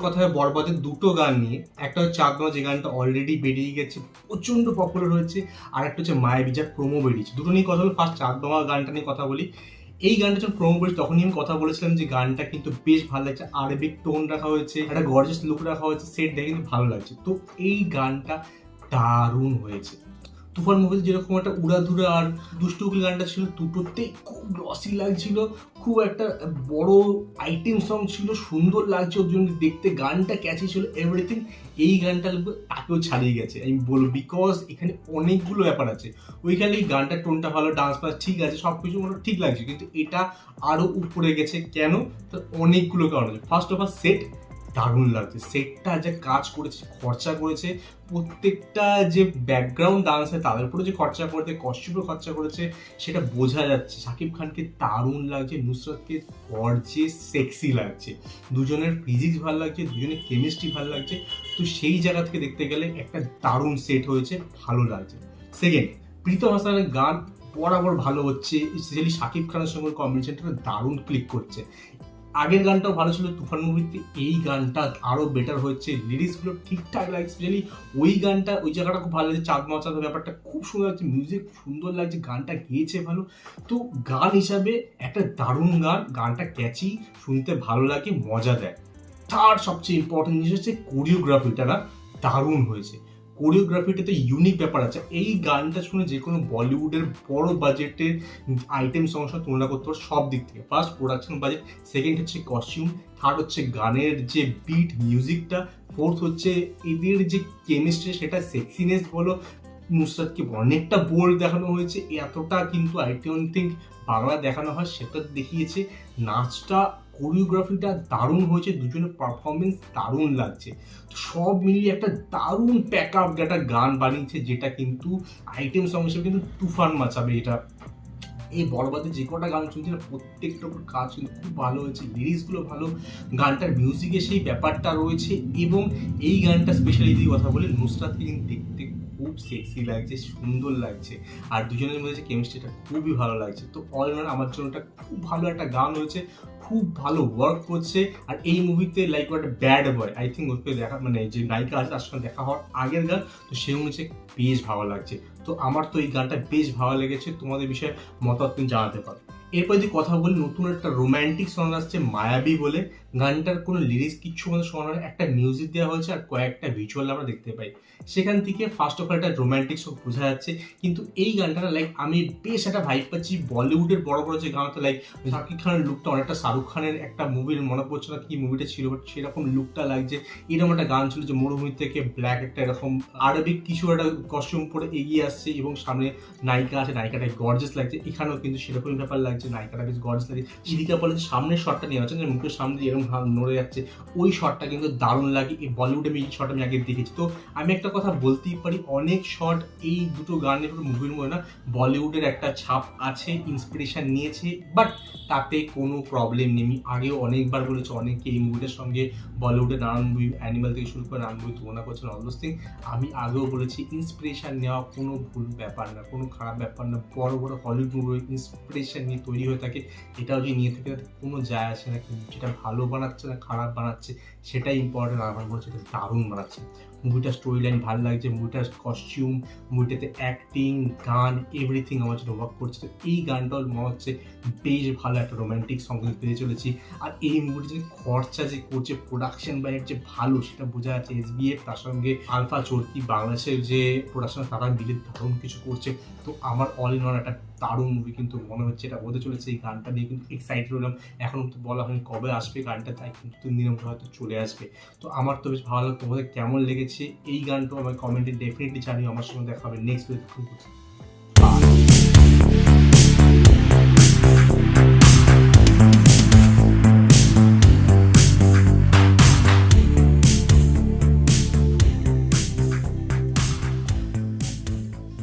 কথা হয় বরবাদের দুটো গান নিয়ে। একটা হচ্ছে চাঁদমা, যে গানটা অলরেডি বেরিয়ে গেছে, প্রচণ্ড পপুলার হয়েছে। আর একটা হচ্ছে মায়াবী, যার প্রোমো বেরিয়েছে। দুটো নিয়ে কথা বলি। ফার্স্ট চাঁদমা গানটা নিয়ে কথা বলি। এই গানটা যখন প্রোমো বেরিয়েছে তখনই আমি কথা বলেছিলাম যে গানটা কিন্তু বেশ ভালো লাগছে, আরবিক টোন রাখা হয়েছে, একটা গর্জিয়াস লুক রাখা হয়েছে, সেট দেখে কিন্তু ভালো লাগছে। তো এই গানটা দারুণ হয়েছে। তুফান মুভিতে যেরকম একটা উড়াধুরা আর দুষ্টু উকিল গানটা ছিল, দুটোতেই খুব গ্লসি লাগছিল, খুব একটা বড় আইটেম সং ছিল, সুন্দর লাগছে, ওর জন্য দেখতে গানটা ক্যাচি ছিল, এভরিথিং। এই গানটা তাকেও ছাড়িয়ে গেছে আমি বলবো, বিকজ এখানে অনেকগুলো ব্যাপার আছে। ওইখানে এই গানটার টোনটা ভালো, ডান্স ফান্স ঠিক আছে, সব কিছু মোটামুটি ঠিক লাগছে, কিন্তু এটা আরও উপরে গেছে। কেন? তার অনেকগুলো কারণ আছে। ফার্স্ট অফ অল সেট দারুণ লাগছে। সেটটা যে কাজ করেছে, খরচা করেছে, প্রত্যেকটা যে ব্যাকগ্রাউন্ড ডান্সার তাদের উপরে যে খরচা করেছে, কস্টিউমে খরচা করেছে, সেটা বোঝা যাচ্ছে। শাকিব খানকে দারুণ লাগছে, নুসরাতকে গর্জিয়াস সেক্সি লাগছে, দুজনের ফিজিক্স ভালো লাগছে, দুজনের কেমিস্ট্রি ভালো লাগছে। তো সেই জায়গা থেকে দেখতে গেলে একটা দারুণ সেট হয়েছে, ভালো লাগছে। সেকেন্ড, প্রীতম হাসানের গান বরাবর ভালো হচ্ছে, স্পেশালি শাকিব খানের সঙ্গে কম্বিনেশনটা দারুণ ক্লিক করছে। আগের গানটাও ভালো ছিল তুফান মুভিতে, এই গানটা আরো বেটার হচ্ছে, লিরিক্সগুলো ঠিকঠাক লাগছে, স্পেশালি ওই গানটা, ওই জায়গাটা খুব ভালো লাগছে। চাঁদমা চাঁদের ব্যাপারটা খুব সুন্দর লাগছে, মিউজিক সুন্দর লাগছে, গানটা গেয়েছে ভালো। তো গান হিসাবে একটা দারুণ গান, গানটা ক্যাচি, শুনতে ভালো লাগে, মজা দেয়। থার্ড সবচেয়ে ইম্পর্টেন্ট জিনিস হচ্ছে কোরিওগ্রাফিটা না দারুণ হয়েছে। কোরিওগ্রাফিটাতে ইউনিক ব্যাপার আছে। এই গানটা শুনে যে কোনো বলিউডের বড় বাজেটের আইটেম সঙ্গে সঙ্গে তুলনা করতে পারো সব দিক থেকে। ফার্স্ট প্রোডাকশন বাজেট, সেকেন্ড হচ্ছে কস্টিউম, থার্ড হচ্ছে গানের যে বিট মিউজিকটা, ফোর্থ হচ্ছে এদের যে কেমিস্ট্রি, সেটা সেক্সিনেস বলো, নুসরাতকে অনেকটা বোল্ড দেখানো হয়েছে, এতটা কিন্তু আই ডোন্ট থিঙ্ক বাংলা দেখানো হয়, সেটা দেখিয়েছে। নাচটা, কোরিওগ্রাফিটা দারুণ হয়েছে, দুজনের পারফরমেন্স দারুণ লাগছে। তো সব মিলিয়ে একটা দারুণ প্যাক আপ একটা গান বানিয়েছে, যেটা কিন্তু আইটেম সং হিসেবে কিন্তু তুফান মাচাবে এটা। এই বরবাদে যে কটা গান শুনছি না, প্রত্যেকটার উপর কাজ কিন্তু খুব ভালো হয়েছে, লিরিক্সগুলো ভালো, গানটার মিউজিকে সেই ব্যাপারটা রয়েছে। এবং এই গানটা স্পেশালি যদি কথা বলি, নুসরাতকে কিন্তু দেখতে খুব সেক্সি লাগছে, সুন্দর লাগছে, আর দুজনের মধ্যে যে কেমিস্ট্রিটা খুবই ভালো লাগছে। তো অল ইন আমার জন্য এটা খুব ভালো একটা গান হয়েছে, খুব ভালো ওয়ার্ক করছে। আর এই মুভিতে লাইক একটা ব্যাড বয়, আই থিঙ্ক ওকে দেখা, মানে যে নায়িকা আছে তার সঙ্গে দেখা হওয়ার আগের গান, তো সে অনুযায়ী বেশ ভালো লাগছে। তো আমার তো এই গানটা বেশ ভালো লেগেছে, তোমাদের বিষয়ে মতামত কিন্তু জানাতে পারো। এরপর যদি কথা বলি, নতুন একটা রোম্যান্টিক সং আসছে মায়াবী বলে। গানটার কোনো লিরিক্স কিচ্ছু আমাদের শোনানো হয়, একটা মিউজিক দেওয়া হয়েছে আর কয়েকটা ভিজুয়াল আমরা দেখতে পাই। সেখান থেকে ফার্স্ট অফ অল একটা রোম্যান্টিক সং বোঝা যাচ্ছে। কিন্তু এই গানটা লাইক আমি বেশ একটা ভাইব পাচ্ছি বলিউডের বড় বড় যে গান, তো লাইক শাকিব খানের লুকটা অনেকটা শাহরুখ খানের একটা মুভির, মনে পড়ছে না কি মুভিটা ছিল, বাট সেরকম লুকটা লাগছে। এরকম একটা গান ছিল যে মরুভূমি থেকে ব্ল্যাক একটা এরকম আরবিক কিছু একটা কস্টিউম পরে এগিয়ে আসছে, এবং সামনে নায়িকা আছে, নায়িকাটা গর্জিয়াস লাগছে। এখানেও কিন্তু সেরকমই ব্যাপার লাগছে, নায়িকাটা বেশ গর্জিয়াস লাগছে। ইদিকা বলে যে সামনের শটটা নিয়ে আছে, যে মুখের সামনে দিয়ে এরকম নড়ে যাচ্ছে, ওই শটটা কিন্তু দারুণ লাগে। এই বলিউডে আমি এই শট আমি আগে দেখেছি। তো আমি একটা কথা বলতেই পারি, অনেক শট এই দুটো গানের মুভির মধ্যে না বলিউডের একটা ছাপ আছে, ইন্সপিরেশন নিয়েছে, বাট তাতে কোনো প্রবলেম নেই। আমি আগেও অনেকবার বলেছি, অনেকে এই মুভিটার সঙ্গে বলিউডের নানান মুভি, অ্যানিমাল থেকে শুরু করে নানান মুভি তুলনা করছেন, অল দোজ থিং। আমি আগেও বলেছি, ইন্সপিরেশন নেওয়া কোনো ভুল ব্যাপার না, কোনো খারাপ ব্যাপার না। বড় বড় হলিউড মুভি ইন্সপিরেশন নিয়ে তৈরি হয়ে থাকে, এটাও যদি নিয়ে থাকে কোনো যায় আসে না। কিন্তু যেটা ভালো বানাচ্ছে না খারাপ বানাচ্ছে, সেটাই ইম্পর্টেন্ট। আমার মনে হচ্ছে এটা দারুণ বানাচ্ছে। মুভিটার স্টোরি লাইন ভালো লাগছে, মুভিটার কস্টিউম, মুভিটাতে অ্যাক্টিং, গান, এভরিথিং আমার জন্য ওয়ার্ক করছে। তো এই গানটাও মনে হচ্ছে বেশ ভালো একটা রোম্যান্টিক সং পেয়ে চলেছি। আর এই মুভিটা যে খরচা যে করছে, প্রোডাকশন বাজেট যে ভালো, সেটা বোঝা যাচ্ছে। SBF তার সঙ্গে আলফা চরকি, বাংলাদেশের যে প্রোডাকশন, তারা মিলে দারুণ কিছু করছে। তো আমার অল ইন অল একটা দারুণ মুভি কিন্তু মনে হচ্ছে এটা হতে চলেছে। এই গানটা নিয়ে কিন্তু এক্সাইটেড হলাম। এখন তো বলা হয়নি কবে আসবে গানটা, তাই কিন্তু 3 দিনের মধ্যে হয়তো চলে আসবে। তো আমার তো বেশ ভালো লাগলো। তোমাদের কেমন লেগেছে এই গানটা আমার কমেন্টে ডেফিনেটলি জানিও। আমার সঙ্গে দেখা হবে নেক্সট ভিডিওতে।